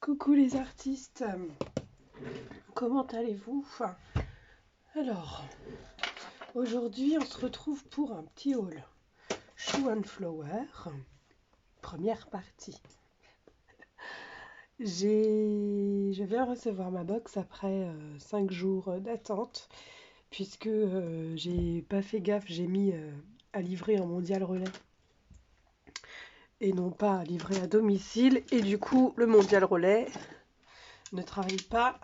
Coucou les artistes, comment allez-vous? Alors, aujourd'hui on se retrouve pour un petit haul Shoe and Flower, première partie. Je viens recevoir ma box après 5 jours d'attente, puisque j'ai pas fait gaffe, j'ai mis à livrer en mondial relais et non pas à livrer à domicile, et du coup le mondial relais ne travaille pas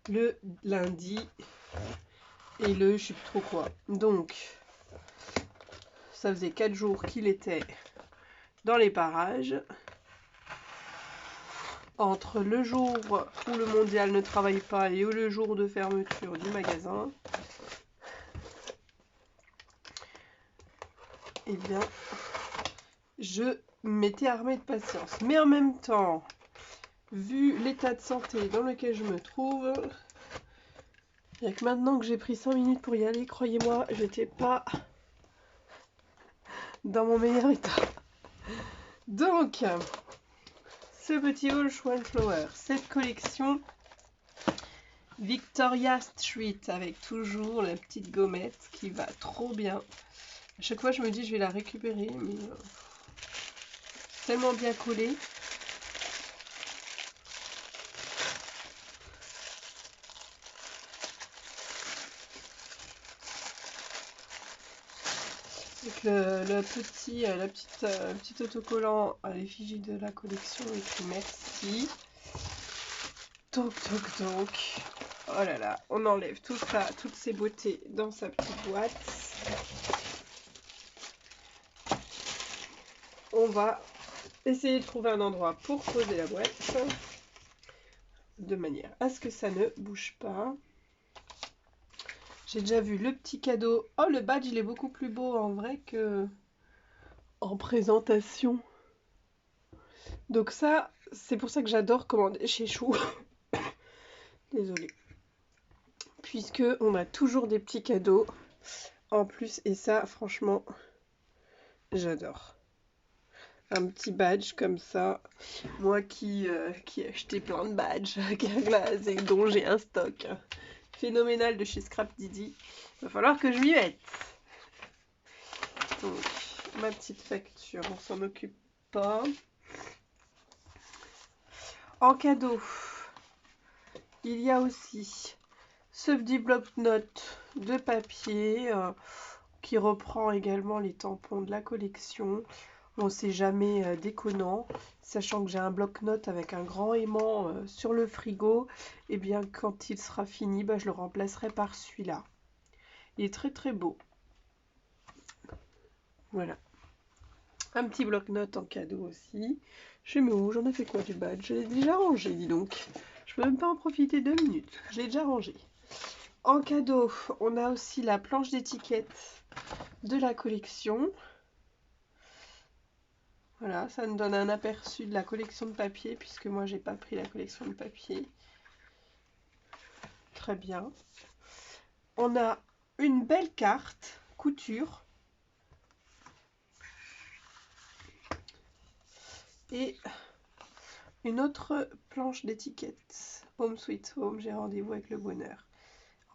le lundi et le je sais plus trop quoi. Donc ça faisait 4 jours qu'il était dans les parages. Entre le jour où le mondial ne travaille pas et le jour de fermeture du magasin, eh bien je m'étais armée de patience. Mais en même temps, vu l'état de santé dans lequel je me trouve, et que maintenant que j'ai pris 5 minutes pour y aller, croyez-moi, j'étais pas dans mon meilleur état. Donc, ce petit haul Shoe and Flower, cette collection Victoria Street avec toujours la petite gommette qui va trop bien. À chaque fois je me dis je vais la récupérer, mais tellement bien collée. Avec le petit autocollant à l'effigie de la collection écrit merci. Donc. Oh là là, on enlève tout ça, toutes ces beautés dans sa petite boîte. On va essayer de trouver un endroit pour poser la boîte, de manière à ce que ça ne bouge pas. J'ai déjà vu le petit cadeau. Oh, le badge, il est beaucoup plus beau en vrai que en présentation. Donc ça, c'est pour ça que j'adore commander chez Chou. Désolée. Puisque on a toujours des petits cadeaux en plus. Et ça, franchement, j'adore. Un petit badge comme ça. Moi qui ai acheté plein de badges et dont j'ai un stock phénoménal de chez Scrap Didi. Il va falloir que je m'y mette. Donc, ma petite facture, on s'en occupe pas. En cadeau, il y a aussi ce petit bloc-notes de papier qui reprend également les tampons de la collection. Bon, c'est jamais déconnant, sachant que j'ai un bloc-notes avec un grand aimant sur le frigo. Et bien, quand il sera fini, je le remplacerai par celui-là. Il est très très beau. Voilà. Un petit bloc-notes en cadeau aussi. Je mets où? J'en ai fait quoi du badge? Je l'ai déjà rangé, dis donc. Je peux même pas en profiter 2 minutes. Je l'ai déjà rangé. En cadeau, on a aussi la planche d'étiquette de la collection. Voilà, ça nous donne un aperçu de la collection de papier, puisque moi j'ai pas pris la collection de papier. Très bien. On a une belle carte couture. Et une autre planche d'étiquette. Home Sweet Home, j'ai rendez-vous avec le bonheur.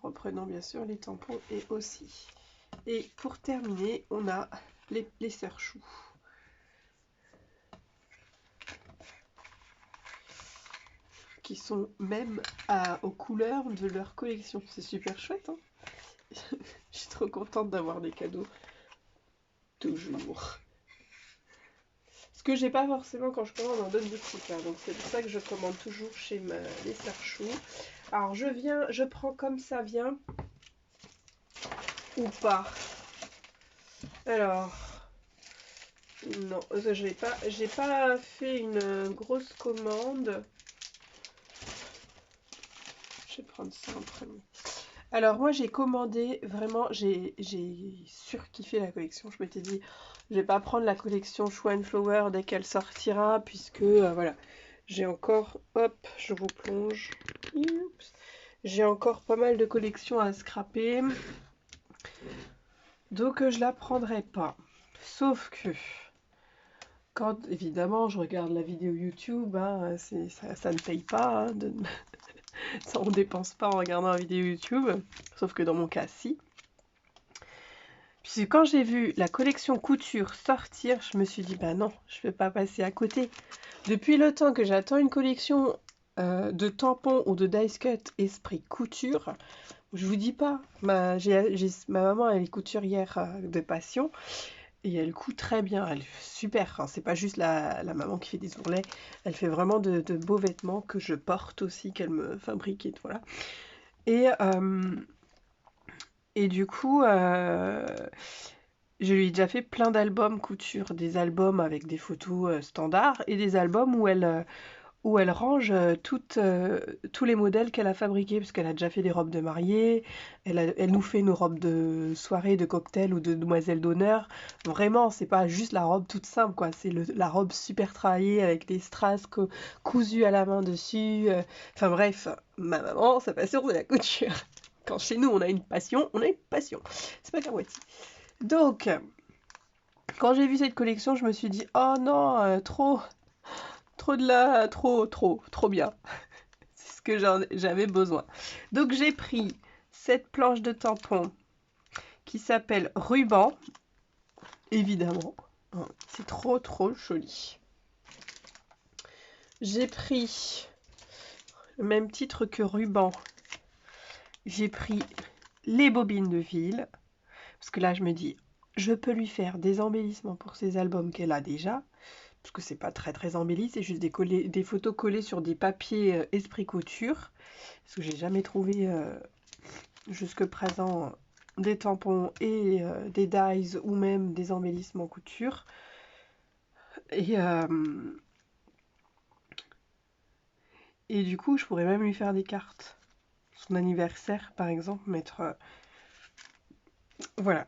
Reprenons bien sûr les tampons et aussi. Et pour terminer, on a les sœurs Chou. Qui sont même aux couleurs de leur collection. C'est super chouette, hein. Je suis trop contente d'avoir des cadeaux. Toujours. Ce que j'ai pas forcément quand je commande en d'autres boutiques. Donc c'est pour ça que je commande toujours chez les sœurs Chou. Alors je prends comme ça vient. Ou pas. Alors, non, j'ai pas fait une grosse commande. Je vais prendre ça en premier. Alors moi j'ai commandé, vraiment j'ai surkiffé la collection. Je m'étais dit, je vais pas prendre la collection Shoe and Flower dès qu'elle sortira, puisque voilà, j'ai encore, hop, je vous plonge. J'ai encore pas mal de collections à scraper. Donc je la prendrai pas. Sauf que Quand évidemment je regarde la vidéo YouTube, hein, ça ne paye pas, hein, ça on dépense pas en regardant la vidéo YouTube, sauf que dans mon cas si. Puis quand j'ai vu la collection couture sortir, je me suis dit bah non, je ne vais pas passer à côté. Depuis le temps que j'attends une collection de tampons ou de dice cut esprit couture, je vous dis pas, ma maman elle est couturière de passion. Et elle coud très bien, elle est super. Enfin, c'est pas juste la maman qui fait des ourlets, elle fait vraiment de beaux vêtements que je porte aussi, qu'elle me fabrique et voilà. Et, euh, et du coup, je lui ai déjà fait plein d'albums couture, des albums avec des photos standards et des albums où elle range tous les modèles qu'elle a fabriqués, parce qu'elle a déjà fait des robes de mariée, elle nous fait nos robes de soirée, de cocktail ou de demoiselle d'honneur. Vraiment, c'est pas juste la robe toute simple, quoi. C'est la robe super travaillée avec des strass cousus à la main dessus. Enfin bref, ma maman, sa passion, c'est la couture. Quand chez nous, on a une passion, on a une passion. C'est pas Kawaii. Donc, quand j'ai vu cette collection, je me suis dit, oh non, trop bien. C'est ce que j'avais besoin. Donc j'ai pris cette planche de tampon qui s'appelle Ruban, évidemment. C'est trop joli. J'ai pris le même titre que Ruban. J'ai pris les bobines de ville. Parce que là, je me dis, je peux lui faire des embellissements pour ses albums qu'elle a déjà. Parce que c'est pas très embelli, c'est juste des photos collées sur des papiers esprit couture. Parce que j'ai jamais trouvé jusque présent des tampons et des dies ou même des embellissements couture. Et du coup, je pourrais même lui faire des cartes. Son anniversaire, par exemple, mettre... voilà.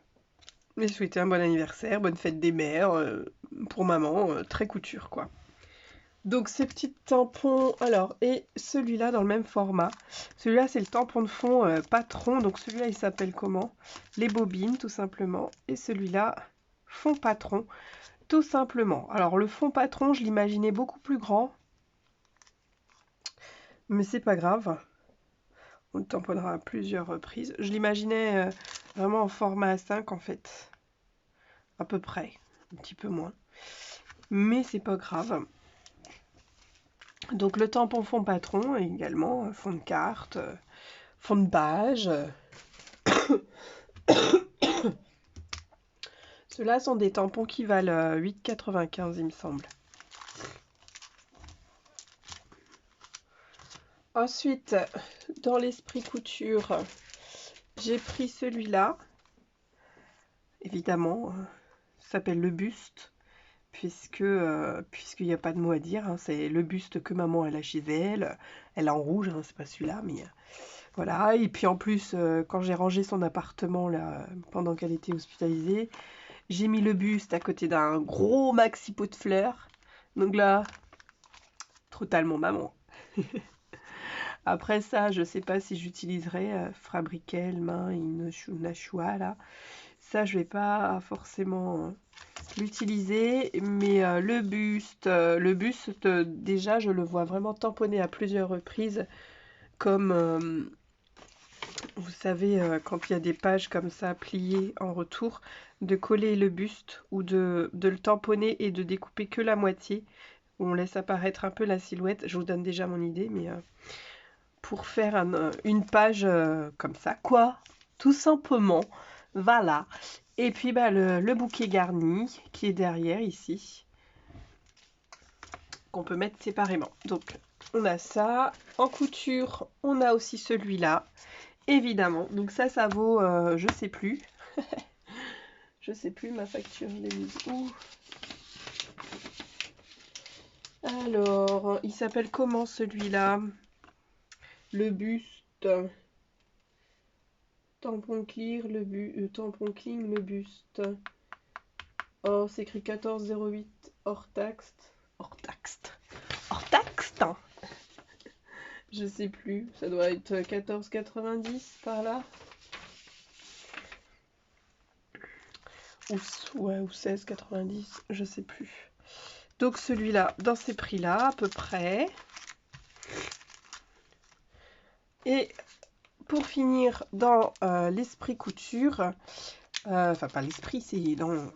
Lui souhaiter un bon anniversaire, bonne fête des mères, pour maman, très couture, quoi. Donc ces petits tampons, alors, et celui-là dans le même format. Celui-là, c'est le tampon de fond patron. Donc celui-là, il s'appelle comment? Les bobines, tout simplement. Et celui-là, fond patron, tout simplement. Alors le fond patron, je l'imaginais beaucoup plus grand. Mais c'est pas grave. On le tamponnera à plusieurs reprises. Je l'imaginais vraiment en format A5 en fait. À peu près. Un petit peu moins. Mais c'est pas grave. Donc le tampon fond patron également, fond de carte, fond de page. Ceux-là sont des tampons qui valent 8,95 il me semble. Ensuite, dans l'esprit couture, j'ai pris celui-là. Évidemment, ça s'appelle le buste. Puisqu'il n'y a pas de mot à dire, hein, c'est le buste que maman elle a chez elle. Elle a en rouge, hein, c'est pas celui-là, mais voilà. Et puis en plus, quand j'ai rangé son appartement là, pendant qu'elle était hospitalisée, j'ai mis le buste à côté d'un gros maxi pot de fleurs. Donc là, totalement maman. Après ça, je sais pas si j'utiliserai Fabriquel, main, Nashua là. Ça, je vais pas forcément l'utiliser, mais le buste, déjà, je le vois vraiment tamponné à plusieurs reprises, comme vous savez, quand il y a des pages comme ça pliées en retour, de coller le buste ou de le tamponner et de découper que la moitié, où on laisse apparaître un peu la silhouette. Je vous donne déjà mon idée, mais pour faire une page comme ça, quoi, tout simplement. Voilà. Et puis bah, le bouquet garni qui est derrière ici, qu'on peut mettre séparément. Donc on a ça. En couture, on a aussi celui-là, évidemment. Donc ça vaut, je sais plus. Je sais plus, ma facture, je l'ai mise où? Alors, il s'appelle comment celui-là? Le buste. Tampon clear, tampon clean, le buste. Oh, c'est écrit 14,08 hors taxe. Hors taxe. Hors taxe. Je sais plus. Ça doit être 14,90 par là. Ouais, ou 16,90. Je sais plus. Donc celui-là, dans ces prix-là, à peu près. Et pour finir, dans l'esprit couture, enfin pas l'esprit, c'est dans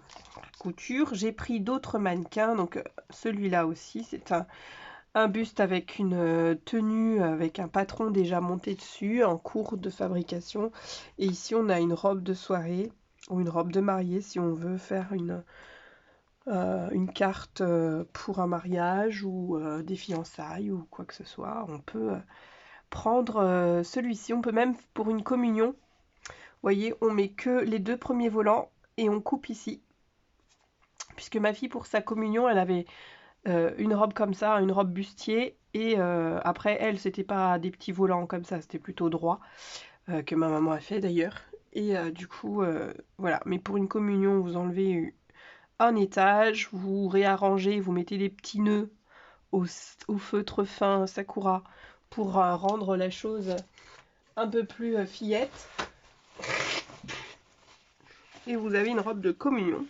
couture, j'ai pris d'autres mannequins. Donc celui-là aussi, c'est un buste avec une tenue, avec un patron déjà monté dessus, en cours de fabrication. Et ici, on a une robe de soirée ou une robe de mariée si on veut faire une carte pour un mariage ou des fiançailles ou quoi que ce soit. On peut prendre celui-ci. On peut même pour une communion. Vous voyez, on met que les 2 premiers volants et on coupe ici. Puisque ma fille, pour sa communion, elle avait une robe comme ça, une robe bustier. Et après, elle, c'était pas des petits volants comme ça, c'était plutôt droit, que ma maman a fait d'ailleurs. Et du coup, voilà. Mais pour une communion, vous enlevez un étage, vous réarrangez, vous mettez des petits nœuds au feutre fin Sakura pour rendre la chose un peu plus fillette. Et vous avez une robe de communion.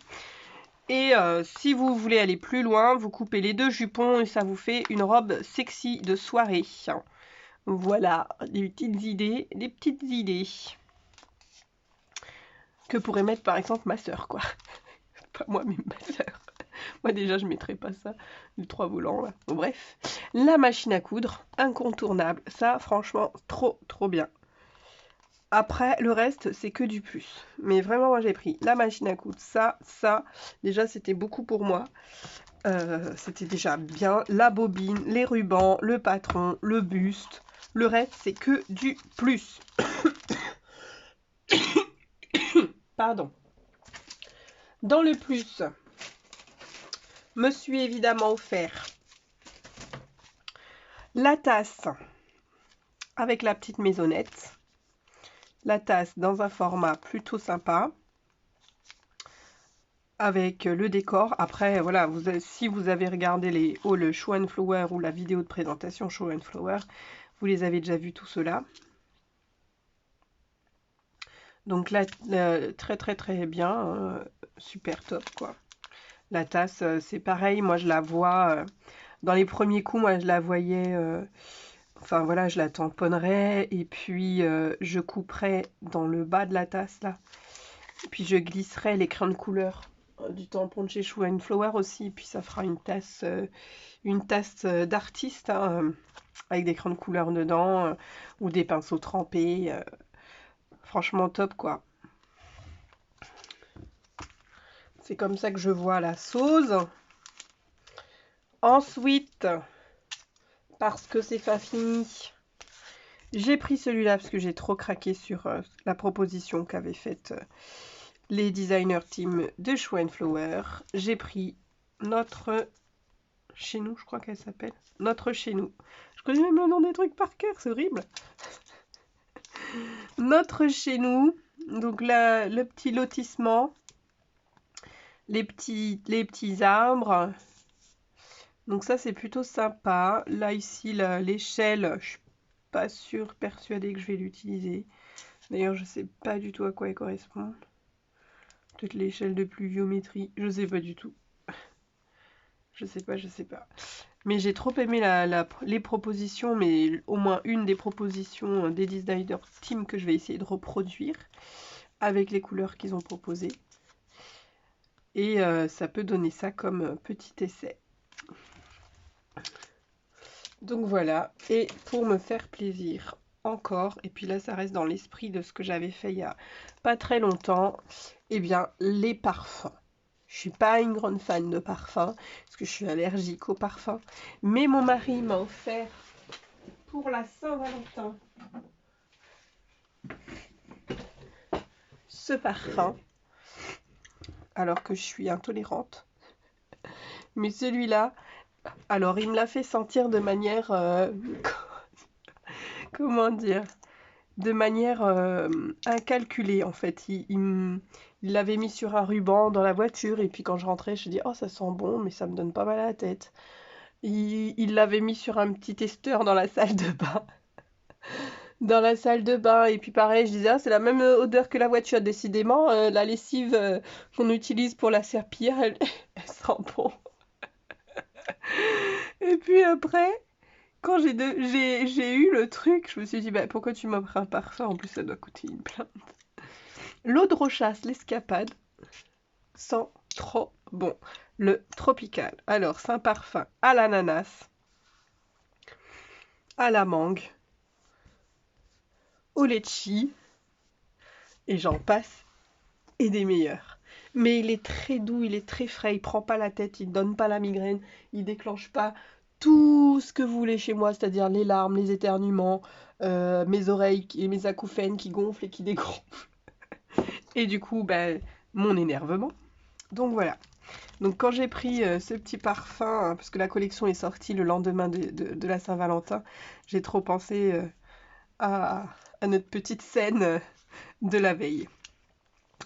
Et si vous voulez aller plus loin, vous coupez les 2 jupons et ça vous fait une robe sexy de soirée. Voilà, des petites idées, que pourrait mettre par exemple ma soeur, quoi. Pas moi, mais ma soeur. Moi déjà, je mettrais pas ça, les 3 volants là. Bon, bref, la machine à coudre, incontournable. Ça, franchement, trop bien. Après, le reste, c'est que du plus. Mais vraiment, moi, j'ai pris la machine à coudre, ça. Déjà, c'était beaucoup pour moi. C'était déjà bien. La bobine, les rubans, le patron, le buste. Le reste, c'est que du plus. Pardon. Dans le plus, me suis évidemment offert la tasse avec la petite maisonnette. La tasse dans un format plutôt sympa. Avec le décor. Après, voilà, si vous avez regardé les hauls Show and Flower ou la vidéo de présentation Show and Flower, vous les avez déjà vus tout cela. Donc là, très bien, super top quoi. La tasse, c'est pareil, moi je la vois, dans les premiers coups, moi je la voyais, enfin voilà, je la tamponnerais et puis je couperais dans le bas de la tasse là. Et puis je glisserais les crayons de couleur du tampon de chez Show and Flower aussi, puis ça fera une tasse d'artiste hein, avec des crayons de couleur dedans ou des pinceaux trempés. Franchement top quoi. C'est comme ça que je vois la sauce. Ensuite, parce que c'est pas fini, j'ai pris celui-là parce que j'ai trop craqué sur la proposition qu'avaient faite les designers team de Show and Flower. J'ai pris notre chez nous, je crois qu'elle s'appelle. Notre chez nous. Je connais même le nom des trucs par cœur, c'est horrible. Notre chez nous. Donc là, le petit lotissement. Les petits arbres. Donc ça, c'est plutôt sympa. Là, ici, l'échelle, je suis pas sûre, persuadée que je vais l'utiliser. D'ailleurs, je sais pas du tout à quoi elle correspond. Peut-être l'échelle de pluviométrie. Je sais pas du tout. Je sais pas. Mais j'ai trop aimé les propositions, mais au moins une des propositions des designers team que je vais essayer de reproduire avec les couleurs qu'ils ont proposées. Et ça peut donner ça comme petit essai. Donc voilà, et pour me faire plaisir encore, et puis là ça reste dans l'esprit de ce que j'avais fait il y a pas très longtemps, eh bien les parfums. Je suis pas une grande fan de parfums, parce que je suis allergique aux parfums, mais mon mari m'a offert pour la Saint-Valentin ce parfum, alors que je suis intolérante. Mais celui-là, alors il me l'a fait sentir de manière... comment dire, de manière incalculée en fait. Il l'avait mis sur un ruban dans la voiture et puis quand je rentrais, je dis oh ça sent bon mais ça me donne pas mal à la tête. Il l'avait mis sur un petit testeur dans la salle de bain. Dans la salle de bain et puis pareil, je disais ah, c'est la même odeur que la voiture décidément. La lessive qu'on utilise pour la serpillière, elle sent bon. Et puis après, quand j'ai eu le truc, je me suis dit, bah, pourquoi tu m'offres un parfum? En plus, ça doit coûter une blinde. L'eau de Rochas, l'escapade, sent trop bon. Le tropical. Alors, c'est un parfum à l'ananas, à la mangue, au litchi, et j'en passe, et des meilleurs. Mais il est très doux, il est très frais, il prend pas la tête, il donne pas la migraine, il déclenche pas tout ce que vous voulez chez moi, c'est-à-dire les larmes, les éternuements, mes oreilles et mes acouphènes qui gonflent et qui dégonflent. Et du coup, ben, mon énervement. Donc voilà. Donc quand j'ai pris ce petit parfum, parce que la collection est sortie le lendemain de la Saint-Valentin, j'ai trop pensé à notre petite scène de la veille.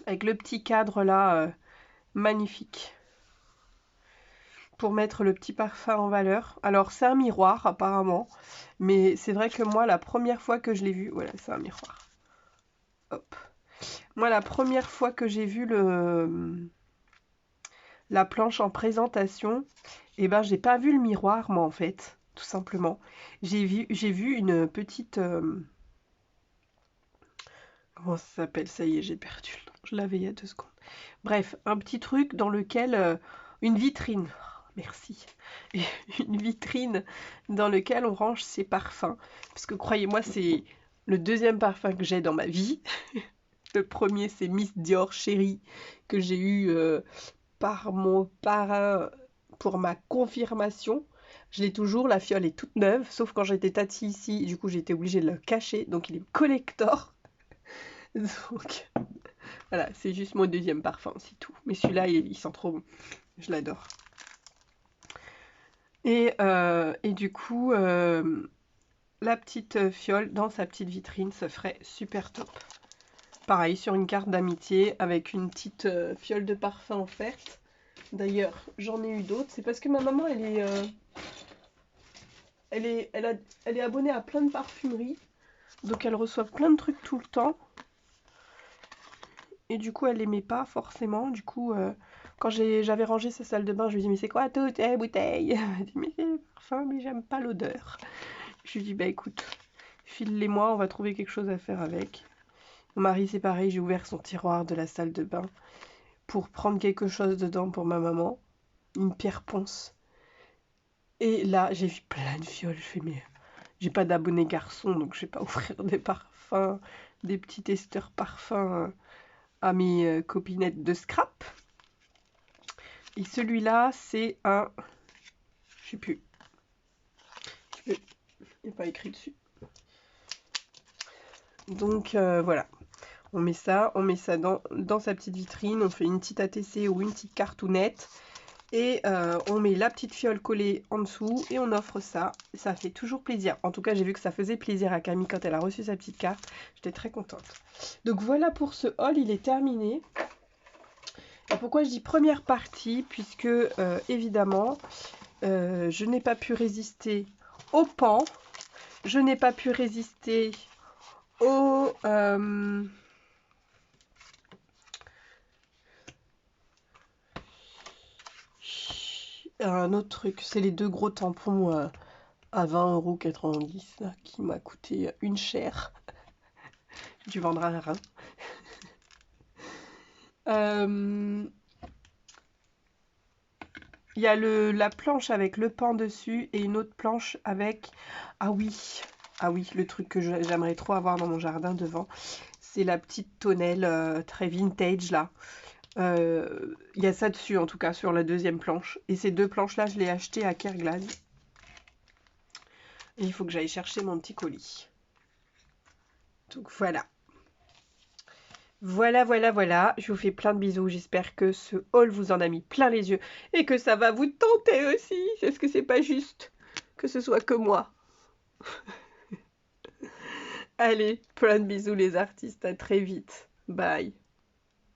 Avec le petit cadre là, magnifique. Pour mettre le petit parfum en valeur. Alors c'est un miroir apparemment, mais c'est vrai que moi la première fois que je l'ai vu, voilà c'est un miroir. Hop. Moi la première fois que j'ai vu la planche en présentation, et ben j'ai pas vu le miroir moi en fait, tout simplement. J'ai vu une petite comment ça s'appelle? Ça y est, j'ai perdu le nom. Je l'avais il y a 2 secondes. Bref, un petit truc dans lequel une vitrine. Merci. Une vitrine dans lequel on range ses parfums. Parce que croyez-moi, c'est le deuxième parfum que j'ai dans ma vie. Le premier, c'est Miss Dior Chérie que j'ai eu par mon parrain pour ma confirmation. Je l'ai toujours, la fiole est toute neuve, sauf quand j'étais tati ici, du coup j'ai été obligée de le cacher, donc il est collector. Donc voilà, c'est juste mon deuxième parfum, c'est tout. Mais celui-là, il sent trop bon, je l'adore. Et du coup, la petite fiole dans sa petite vitrine, ça ferait super top. Pareil, sur une carte d'amitié avec une petite fiole de parfum offerte. D'ailleurs, j'en ai eu d'autres. C'est parce que ma maman, elle est abonnée à plein de parfumeries. Donc elle reçoit plein de trucs tout le temps. Et du coup, elle l'aimait pas forcément. Du coup, quand j'avais rangé sa salle de bain, je lui ai dit, mais c'est quoi toutes tes bouteilles? Elle m'a dit, mais c'est le parfum, mais j'aime pas l'odeur. Je lui ai dit, bah écoute, file-les-moi, on va trouver quelque chose à faire avec. Mon mari, c'est pareil, j'ai ouvert son tiroir de la salle de bain pour prendre quelque chose dedans pour ma maman. Une pierre ponce. Et là, j'ai vu plein de fioles. Je fais, mais j'ai pas d'abonné garçon, donc je vais pas offrir des parfums, des petits testeurs parfums à mes copinettes de scrap. Et celui-là, c'est un... Je sais plus. Il n'est pas écrit dessus. Donc voilà. On met ça dans sa petite vitrine. On fait une petite ATC ou une petite cartoonette. Et on met la petite fiole collée en dessous et on offre ça. Ça fait toujours plaisir. En tout cas, j'ai vu que ça faisait plaisir à Camille quand elle a reçu sa petite carte. J'étais très contente. Donc voilà pour ce haul, il est terminé. Et pourquoi je dis première partie? Puisque évidemment, je n'ai pas pu résister au pan. Je n'ai pas pu résister au... un autre truc, c'est les 2 gros tampons à 20,90 € là, qui m'a coûté une chair. Tu vendras un rein. Il y a la planche avec le pan dessus et une autre planche avec... Ah oui, le truc que j'aimerais trop avoir dans mon jardin devant, c'est la petite tonnelle très vintage là. Il y a ça dessus en tout cas sur la deuxième planche. Et ces 2 planches là, je les ai achetées à Kerglas. Et il faut que j'aille chercher mon petit colis. Donc voilà. Voilà. Je vous fais plein de bisous. J'espère que ce haul vous en a mis plein les yeux et que ça va vous tenter aussi. Est-ce que c'est pas juste que ce soit que moi? Allez, plein de bisous les artistes. À très vite. Bye.